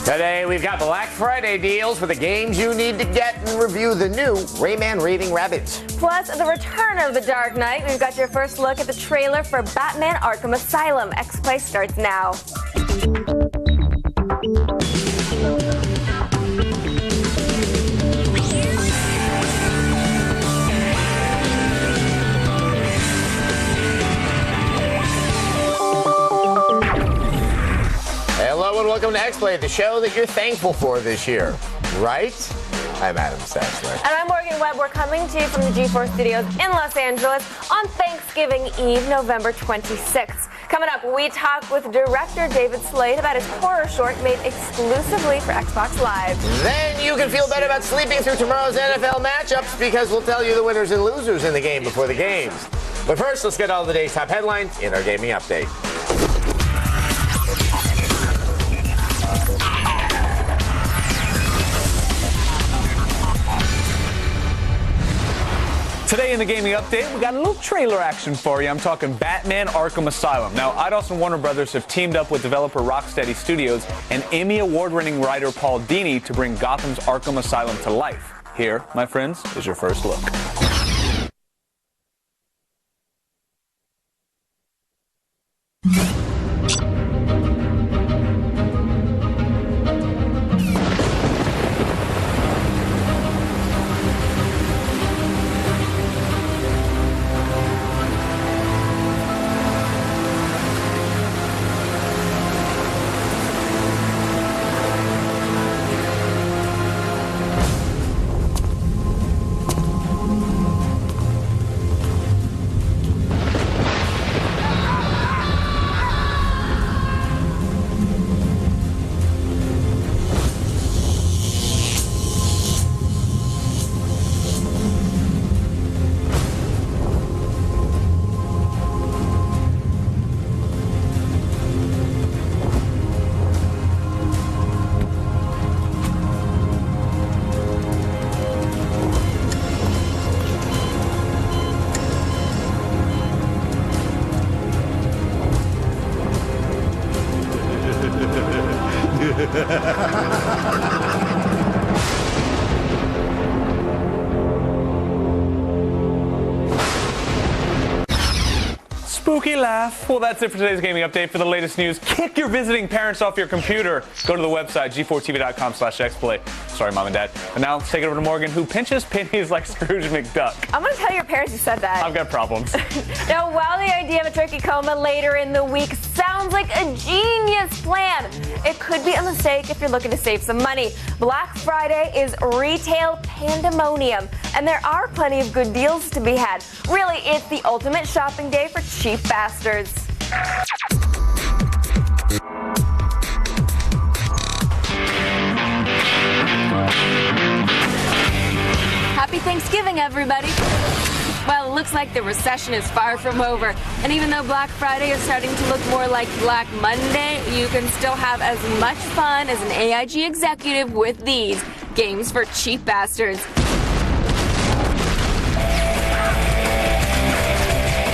Today, we've got Black Friday deals for the games you need to get and review the new Rayman Raving Rabbids. Plus, the return of the Dark Knight. We've got your first look at the trailer for Batman Arkham Asylum. X-Play starts now. Hello and welcome to X-Play, the show that you're thankful for this year, right? I'm Adam Sessler. And I'm Morgan Webb. We're coming to you from the G4 studios in Los Angeles on Thanksgiving Eve, November 26th. Coming up, we talk with director David Slade about his horror short made exclusively for Xbox Live. Then you can feel better about sleeping through tomorrow's NFL matchups because we'll tell you the winners and losers in the game before the games. But first, let's get all the day's top headlines in our gaming update. Today in the gaming update, we got a little trailer action for you. I'm talking Batman Arkham Asylum. Now, Eidos and Warner Brothers have teamed up with developer Rocksteady Studios and Emmy Award-winning writer Paul Dini to bring Gotham's Arkham Asylum to life. Here, my friends, is your first look. Spooky laugh. Well, that's it for today's gaming update. For the latest news, kick your visiting parents off your computer. Go to the website, g4tv.com/xplay. Sorry, Mom and Dad. And now, let's take it over to Morgan, who pinches pennies like Scrooge McDuck. I'm going to tell your parents you said that. I've got problems. Now, while the idea of a turkey coma later in the week sounds like a genius plan, it could be a mistake if you're looking to save some money. Black Friday is retail pandemonium, and there are plenty of good deals to be had. Really, it's the ultimate shopping day for cheap bastards. Happy Thanksgiving, everybody. Well, it looks like the recession is far from over. And even though Black Friday is starting to look more like Black Monday, you can still have as much fun as an AIG executive with these games for cheap bastards.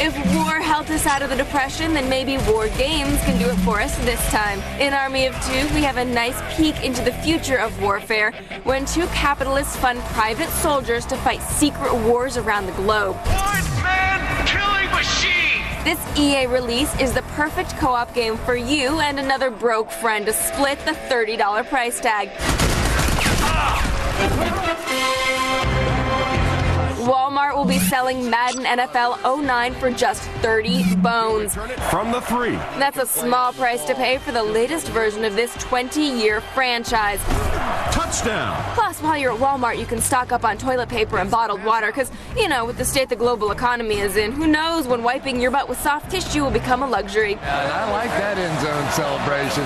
If war helped us out of the Depression, then maybe war games can do it for us this time. In Army of Two, we have a nice peek into the future of warfare when two capitalists fund private soldiers to fight secret wars around the globe. One man killing machine! This EA release is the perfect co-op game for you and another broke friend to split the $30 price tag. Walmart will be selling Madden NFL 09 for just 30 bones. From the 3. That's a small price to pay for the latest version of this 20-year franchise. Touchdown! Plus, while you're at Walmart, you can stock up on toilet paper and bottled water because, you know, with the state the global economy is in, who knows when wiping your butt with soft tissue will become a luxury. And I like that end zone celebration.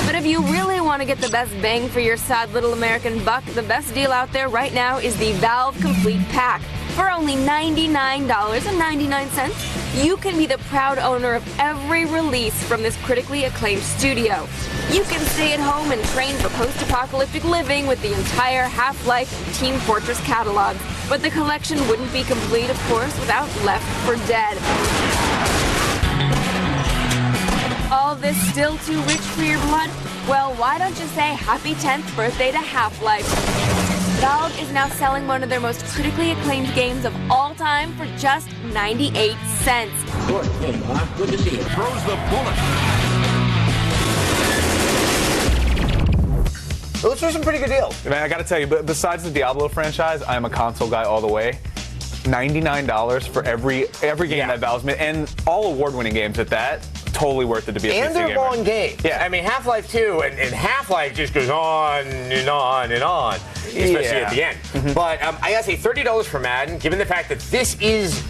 But if you really want to get the best bang for your sad little American buck, the best deal out there right now is the Valve Complete Pack. For only $99.99, you can be the proud owner of every release from this critically acclaimed studio. You can stay at home and train for post-apocalyptic living with the entire Half-Life and Team Fortress catalog. But the collection wouldn't be complete, of course, without Left 4 Dead. All all of this still too rich for your blood? Well, why don't you say happy 10th birthday to Half-Life? Valve is now selling one of their most critically acclaimed games of all time for just 98 cents. Good to see you. Throws the bullet. Those are some pretty good deals. Man, I gotta tell you, but besides the Diablo franchise, I'm a console guy all the way. $99 for every game that Valve's made, and all award-winning games at that. Totally worth it to be a PC And they're gamer. long games. Yeah. I mean, Half-Life 2 and Half-Life just goes on and on and on, especially at the end. But I gotta say, $30 for Madden, given the fact that this is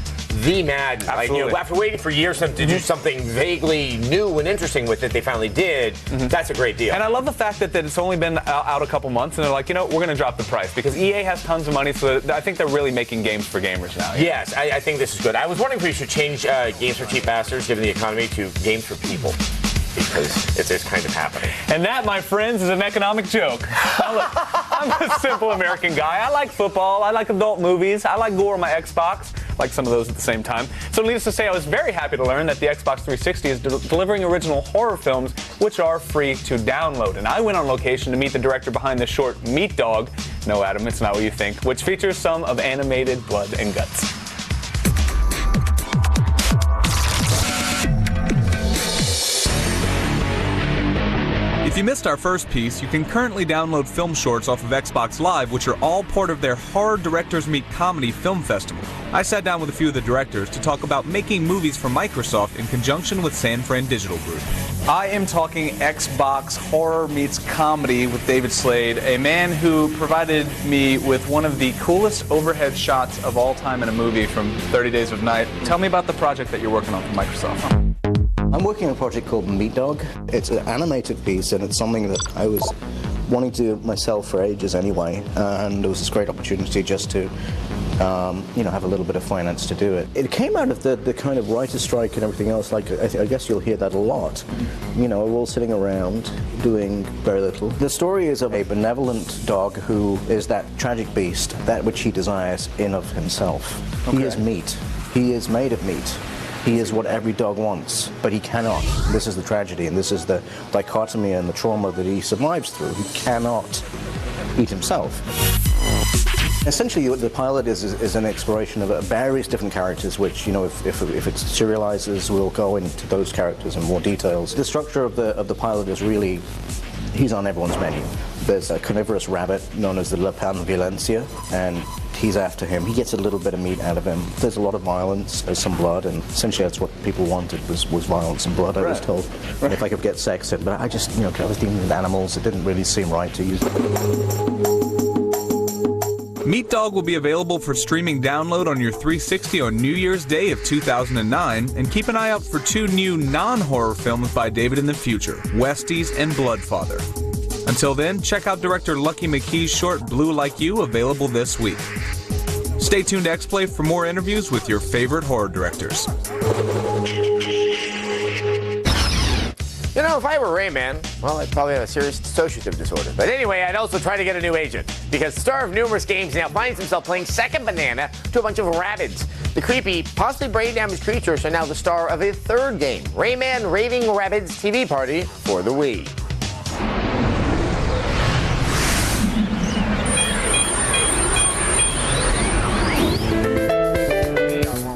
the Madden. Like, you know, after waiting for years to do something vaguely new and interesting with it, they finally did. That's a great deal. And I love the fact that it's only been out a couple months, and they're like, you know, we're going to drop the price because EA has tons of money, so I think they're really making games for gamers now. Yes, I think this is good. I was wondering if we should change Games for Cheap Bastards, given the economy, to Games for People, because it's kind of happening. And that, my friends, is an economic joke. Now, look, I'm a simple American guy. I like football. I like adult movies. I like gore on my Xbox. Like some of those at the same time. So needless to say, I was very happy to learn that the Xbox 360 is delivering original horror films, which are free to download. And I went on location to meet the director behind the short Meat Dog. No, Adam, it's not what you think. Which features some of animated blood and guts. If you missed our first piece, you can currently download film shorts off of Xbox Live, which are all part of their Horror Directors Meet Comedy Film Festival. I sat down with a few of the directors to talk about making movies for Microsoft in conjunction with San Fran Digital Group. I am talking Xbox Horror Meets Comedy with David Slade, a man who provided me with one of the coolest overhead shots of all time in a movie from 30 Days of Night. Tell me about the project that you're working on for Microsoft. I'm working on a project called Meat Dog. It's an animated piece, and it's something that I was wanting to do myself for ages anyway, and there was this great opportunity just to you know, have a little bit of finance to do it. It came out of the kind of writer's strike and everything else. Like, I guess you'll hear that a lot. You know, we're all sitting around doing very little. The story is of a benevolent dog who is that tragic beast, that which he desires in of himself. Okay. He is meat. He is made of meat. He is what every dog wants, but he cannot. This is the tragedy, and this is the dichotomy and the trauma that he survives through. He cannot eat himself. Essentially, the pilot is an exploration of various different characters, which, you know, if it serializes, we'll go into those characters in more details. The structure of the pilot is really, he's on everyone's menu. There's a carnivorous rabbit known as the Le Pan Violencia, and he's after him. He gets a little bit of meat out of him. There's a lot of violence, there's some blood, and essentially that's what people wanted was violence and blood, I was told. Right. If I could get sex in, but I just, you know, I was dealing with animals, it didn't really seem right to use. Meat Dog will be available for streaming download on your 360 on New Year's Day of 2009, and keep an eye out for 2 new non-horror films by David in the future, Westies and Bloodfather. Until then, check out director Lucky McKee's short Blue Like You, available this week. Stay tuned to X-Play for more interviews with your favorite horror directors. You know, if I were Rayman, well, I'd probably have a serious dissociative disorder. But anyway, I'd also try to get a new agent, because the star of numerous games now finds himself playing second banana to a bunch of Rabbids. The creepy, possibly brain-damaged creatures are now the star of a third game, Rayman Raving Rabbids TV Party for the Wii.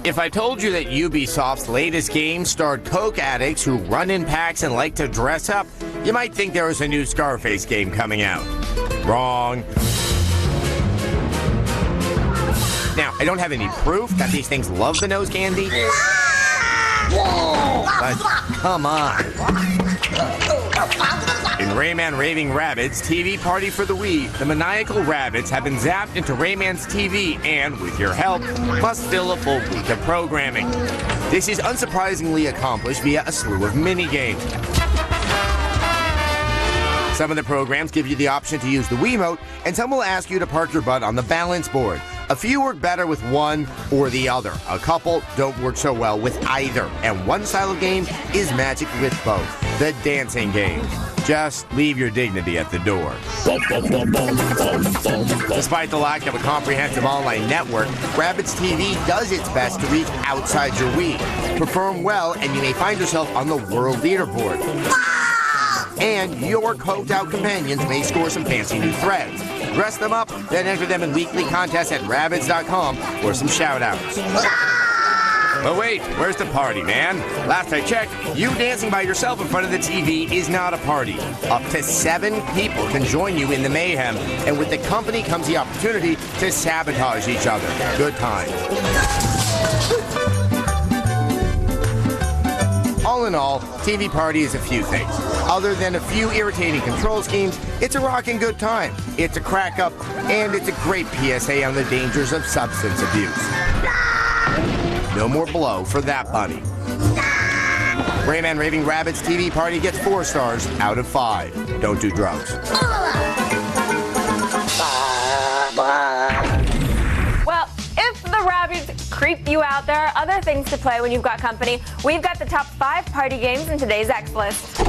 If I told you that Ubisoft's latest game starred coke addicts who run in packs and like to dress up, you might think there was a new Scarface game coming out. Wrong. Now, I don't have any proof that these things love the nose candy. But come on. In Rayman Raving Rabbids TV Party for the Wii, the maniacal Rabbids have been zapped into Rayman's TV and, with your help, must fill a full week of programming. This is unsurprisingly accomplished via a slew of mini-games. Some of the programs give you the option to use the Wiimote, and some will ask you to park your butt on the balance board. A few work better with one or the other. A couple don't work so well with either, and one style of game is magic with both. the dancing games. Just leave your dignity at the door. Despite the lack of a comprehensive online network, Rabbids TV does its best to reach outside your week. Perform well, and you may find yourself on the world leaderboard. And your coked-out companions may score some fancy new threads. Dress them up, then enter them in weekly contests at Rabbids.com for some shout-outs. But wait, where's the party, man? Last I checked, you dancing by yourself in front of the TV is not a party. Up to 7 people can join you in the mayhem, and with the company comes the opportunity to sabotage each other. Good times. All in all, TV Party is a few things. Other than a few irritating control schemes, it's a rockin' good time. It's a crack-up, and it's a great PSA on the dangers of substance abuse. No more blow for that bunny. Rayman Raving Rabbids TV Party gets 4 stars out of 5. Don't do drugs. Well, if the Rabbids creep you out, there are other things to play when you've got company. We've got the top 5 party games in today's X list.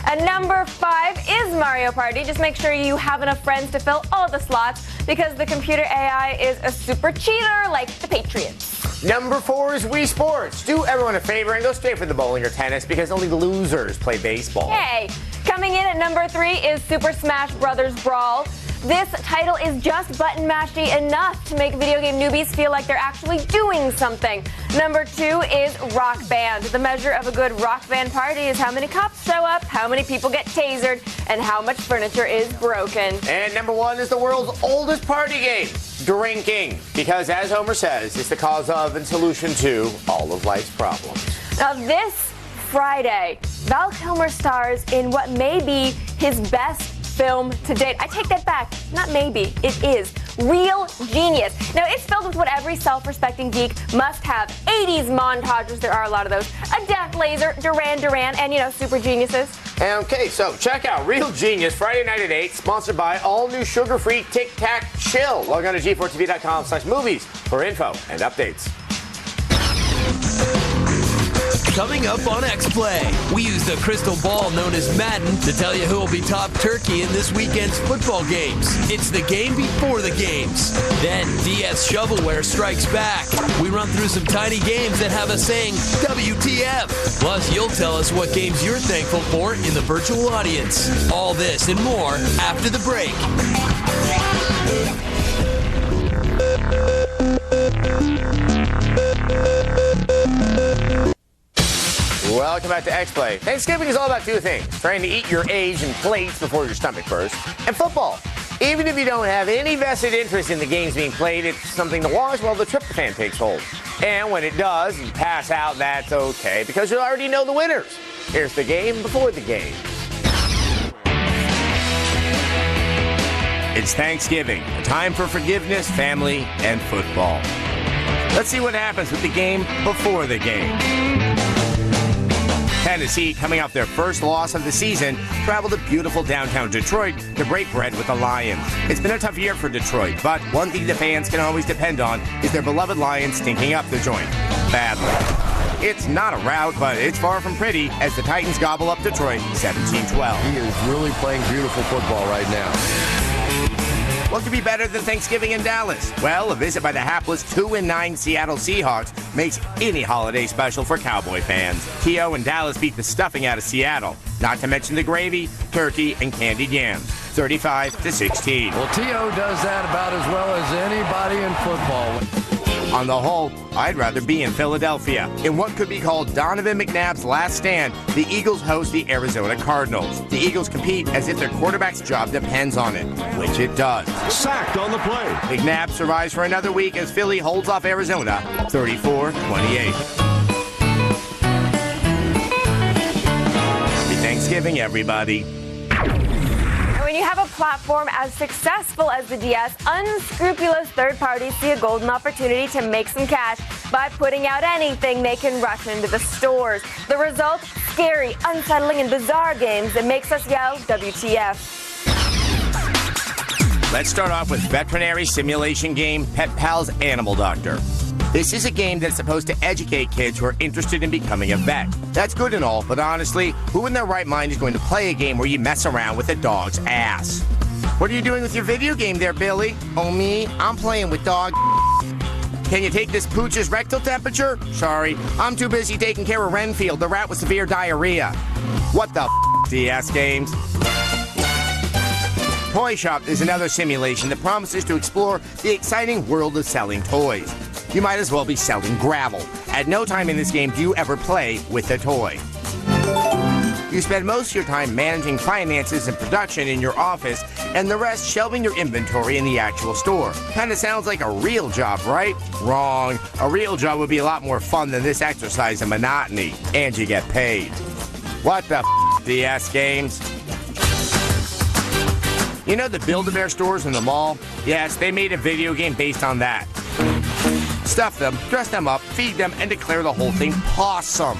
And number 5 is Mario Party. Just make sure you have enough friends to fill all the slots, because the computer AI is a super cheater like the Patriots. Number 4 is Wii Sports. Do everyone a favor and go straight for the bowling or tennis, because only the losers play baseball. Hey, coming in at number 3 is Super Smash Bros. Brawl. This title is just button mashy enough to make video game newbies feel like they're actually doing something. Number 2 is Rock Band. The measure of a good rock band party is how many cops show up, how many people get tasered, and how much furniture is broken. And number 1 is the world's oldest party game, drinking. Because as Homer says, it's the cause of and solution to all of life's problems. Now this Friday, Val Kilmer stars in what may be his best film to date. I take that back. Not maybe. It is. Real Genius. Now, it's filled with what every self-respecting geek must have. 80s montages. There are a lot of those. A death laser, Duran Duran, and, super geniuses. Okay, so check out Real Genius Friday night at 8, sponsored by all-new sugar-free Tic Tac Chill. Log on to g4tv.com/movies for info and updates. Coming up on X-Play, we use the crystal ball known as Madden to tell you who will be top turkey in this weekend's football games. It's the game before the games. Then DS Shovelware strikes back. We run through some tiny games that have us saying WTF. Plus, you'll tell us what games you're thankful for in the virtual audience. All this and more after the break. Welcome back to X-Play. Thanksgiving is all about 2 things: trying to eat your age and plates before your stomach bursts, and football. Even if you don't have any vested interest in the games being played, it's something to watch while the tryptophan takes hold. And when it does, you pass out, that's okay, because you already know the winners. Here's the game before the game. It's Thanksgiving, a time for forgiveness, family, and football. Let's see what happens with the game before the game. Tennessee, coming off their first loss of the season, traveled to beautiful downtown Detroit to break bread with the Lions. It's been a tough year for Detroit, but one thing the fans can always depend on is their beloved Lions stinking up the joint badly. It's not a rout, but it's far from pretty as the Titans gobble up Detroit 17-12. He is really playing beautiful football right now. What could be better than Thanksgiving in Dallas? Well, a visit by the hapless 2-9 Seattle Seahawks makes any holiday special for Cowboy fans. T.O. and Dallas beat the stuffing out of Seattle, not to mention the gravy, turkey, and candied yams, 35-16. Well, T.O. does that about as well as anybody in football. On the whole, I'd rather be in Philadelphia. In what could be called Donovan McNabb's last stand, the Eagles host the Arizona Cardinals. The Eagles compete as if their quarterback's job depends on it, which it does. Sacked on the play. McNabb survives for another week as Philly holds off Arizona 34-28. Happy Thanksgiving, everybody. When you have a platform as successful as the DS, unscrupulous third parties see a golden opportunity to make some cash by putting out anything they can rush into the stores. The result? Scary, unsettling, and bizarre games that makes us yell, WTF. Let's start off with veterinary simulation game Pet Pals Animal Doctor. This is a game that's supposed to educate kids who are interested in becoming a vet. That's good and all, but honestly, who in their right mind is going to play a game where you mess around with a dog's ass? What are you doing with your video game there, Billy? Oh, me? I'm playing with dog. Can you take this pooch's rectal temperature? Sorry, I'm too busy taking care of Renfield, the rat with severe diarrhea. What the DS Games? Toy Shop is another simulation that promises to explore the exciting world of selling toys. You might as well be selling gravel. At no time in this game do you ever play with a toy. You spend most of your time managing finances and production in your office, and the rest shelving your inventory in the actual store. Kinda sounds like a real job, right? Wrong. A real job would be a lot more fun than this exercise in monotony, and you get paid. What the DS Games? You know the Build-A-Bear stores in the mall? Yes, they made a video game based on that. Stuff them, dress them up, feed them, and declare the whole thing awesome.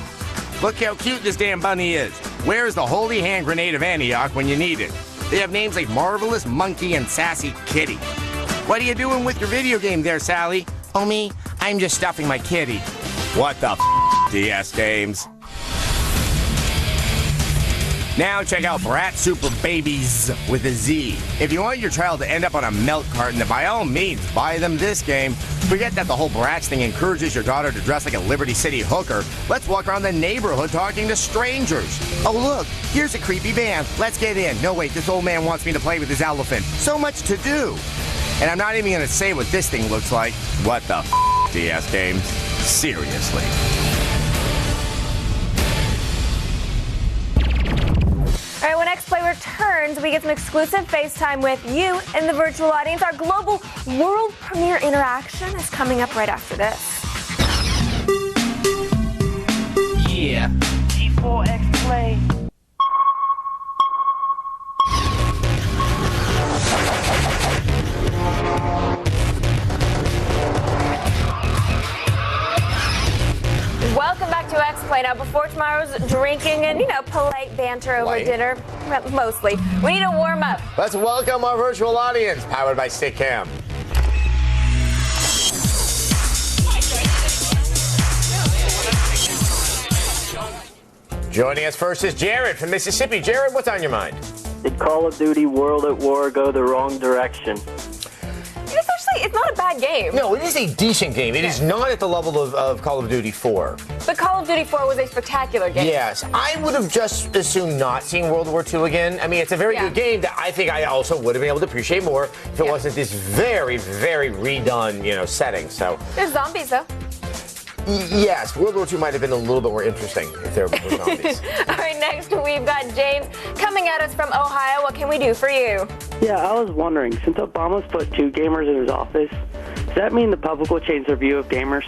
Look how cute this damn bunny is. Where's the holy hand grenade of Antioch when you need it? They have names like Marvelous Monkey and Sassy Kitty. What are you doing with your video game there, Sally? Oh, me? I'm just stuffing my kitty. What the DS Games? Now check out Brat Super Babies with a Z. If you want your child to end up on a milk carton, then by all means, buy them this game. Forget that the whole Bratz thing encourages your daughter to dress like a Liberty City hooker. Let's walk around the neighborhood talking to strangers. Oh look, here's a creepy van. Let's get in. No wait, this old man wants me to play with his elephant. So much to do. And I'm not even gonna say what this thing looks like. What the DS Games? Seriously. All right, when X-Play returns, we get some exclusive FaceTime with you in the virtual audience. Our global world premiere interaction is coming up right after this. Yeah. G4 X-Play. Welcome back to X-Play. Now, before tomorrow's drinking and, polite banter over dinner, well, mostly, we need a warm-up. Let's welcome our virtual audience, powered by Stickam. Joining us first is Jared from Mississippi. Jared, what's on your mind? Did Call of Duty World at War go the wrong direction? It's not a bad game. No, it is a decent game. It is not at the level of Call of Duty 4. But Call of Duty 4 was a spectacular game. Yes. I would have just assumed not seeing World War II again. I mean, it's a very good game that I think I also would have been able to appreciate more if it wasn't this very, very redone, setting. So there's zombies, though. Yes, World War II might have been a little bit more interesting if there were zombies. All right, next we've got James coming at us from Ohio. What can we do for you? Yeah, I was wondering, since Obama's put 2 gamers in his office, does that mean the public will change their view of gamers?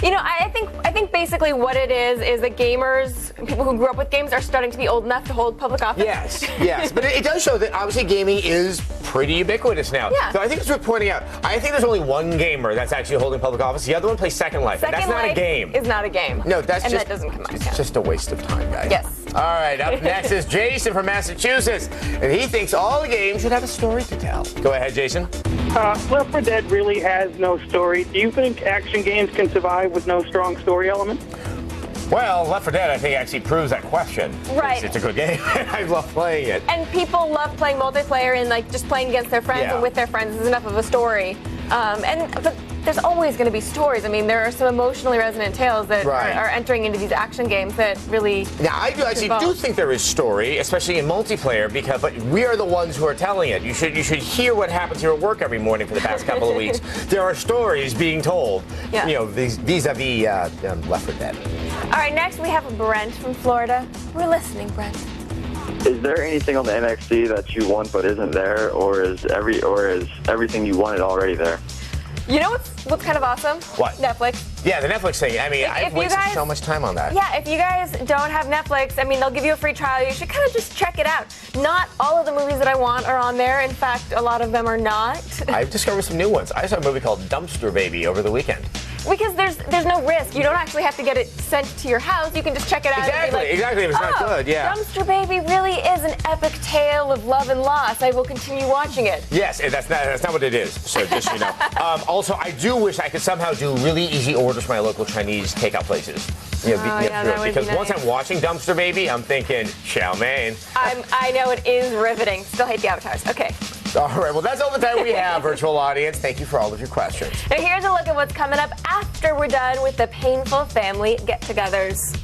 I think basically what it is that gamers, people who grew up with games, are starting to be old enough to hold public office. Yes. But it does show that obviously gaming is pretty ubiquitous now. Yeah. So I think it's worth pointing out. I think there's only one gamer that's actually holding public office. The other one plays Second Life. Second and that's not a game. Is not a game. No, that's and just. that doesn't come out. It's just a waste of time, guys. Yes. All right. Up next is Jason from Massachusetts, and he thinks all the games should have a story to tell. Go ahead, Jason. Left 4 Dead really has no story. Do you think action games can survive with no strong story element? Well, Left 4 Dead, I think, actually proves that question. Right. It's a good game. I love playing it. And people love playing multiplayer and just playing against their friends and with their friends is enough of a story. But there's always going to be stories. I mean, there are some emotionally resonant tales that are entering into these action games that really. Now, I do think there is story, especially in multiplayer, but we are the ones who are telling it. You should hear what happens here at work every morning for the past couple of weeks. There are stories being told. Yeah. Vis-a-vis Left 4 Dead. All right, next we have Brent from Florida. We're listening, Brent. Is there anything on the NXT that you want but isn't there, or is everything you wanted already there? You know what's kind of awesome? What? Netflix. Yeah, the Netflix thing. I mean, I've wasted so much time on that. Yeah, if you guys don't have Netflix, they'll give you a free trial. You should kind of just check it out. Not all of the movies that I want are on there. In fact, a lot of them are not. I've discovered some new ones. I saw a movie called Dumpster Baby over the weekend. Because there's no risk. You don't actually have to get it sent to your house. You can just check it out. Exactly, and be like, exactly. If it's not good, yeah. Dumpster Baby really is an epic tale of love and loss. I will continue watching it. Yes, that's not what it is. So just so you know. Also, I do wish I could somehow do really easy orders from my local Chinese takeout places. Because once I'm watching Dumpster Baby, I'm thinking chow mein. I know it is riveting. Still hate the avatars. Okay. All right, well, that's all the time we have, virtual audience. Thank you for all of your questions. Now here's a look at what's coming up after we're done with the painful family get-togethers.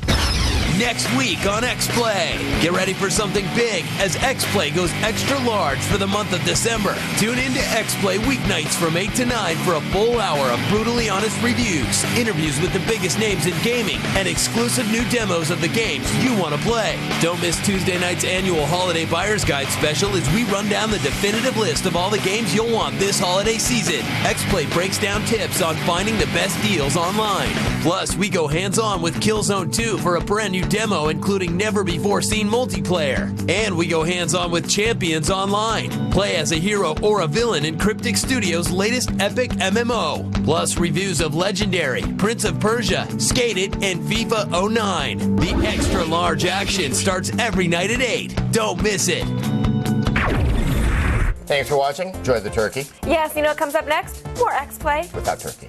Next week on X-Play. Get ready for something big as X-Play goes extra large for the month of December. Tune in to X-Play weeknights from 8 to 9 for a full hour of brutally honest reviews, interviews with the biggest names in gaming, and exclusive new demos of the games you want to play. Don't miss Tuesday night's annual Holiday Buyer's Guide special as we run down the definitive list of all the games you'll want this holiday season. X-Play breaks down tips on finding the best deals online. Plus, we go hands-on with Killzone 2 for a brand new demo including never-before-seen multiplayer. And we go hands-on with Champions Online. Play as a hero or a villain in Cryptic Studios' latest epic MMO. Plus reviews of Legendary, Prince of Persia, Skate It, and FIFA 09. The extra-large action starts every night at 8. Don't miss it. Thanks for watching. Enjoy the turkey. Yes, you know what comes up next? More X-Play. Without turkey.